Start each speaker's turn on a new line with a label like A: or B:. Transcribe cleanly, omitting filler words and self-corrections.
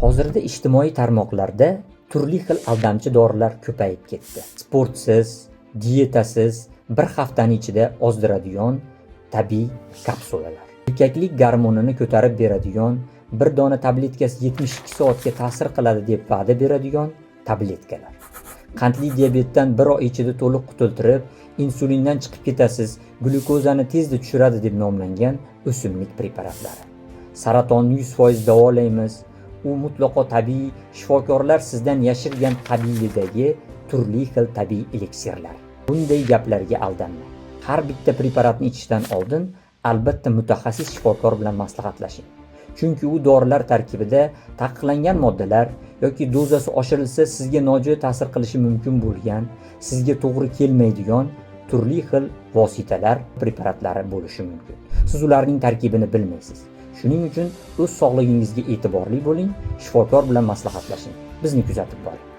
A: Hozirda ijtimoiy tarmoqlarda turli xil aldamchi dorilar ko'payib ketdi. Sportsiz, dietasiz bir haftani ichida ozdiradigan tabiiy kapsulalar. Erkaklik gormonini ko'tarib beradigan, bir dona tabletkasi 72 soatga ta'sir qiladi deb va'da beradigan tabletkalar. Qandli diabetdan bir oy ichida to'liq qutultirib, insulindan chiqib ketasiz, glyukozani tezda tushiradi deb nomlangan o'simlik preparatlari. Saratonni 100% davolaymiz. U mutlaqo tabiiy, shifokorlar sizdan yashirgan qabilidagi turli xil tabiiy eliksirlar. Bunday gaplarga aldanmang. Har bitta preparatni ichishdan oldin albatta mutaxassis shifokor bilan maslahatlashing. Chunki u dorilar tarkibida taqiqlangan moddalar yoki dozasi oshirilsa sizga nojo'ya ta'sir qilishi mumkin bo'lgan, sizga to'g'ri kelmaydigan turli xil vositalar, preparatlari bo'lishi mumkin. Siz ularning tarkibini bilmaysiz. Shuning uchun o'z sog'lig'ingizga e'tiborli bo'ling, shifokor bilan maslahatlashing. Bizni kuzatib boring.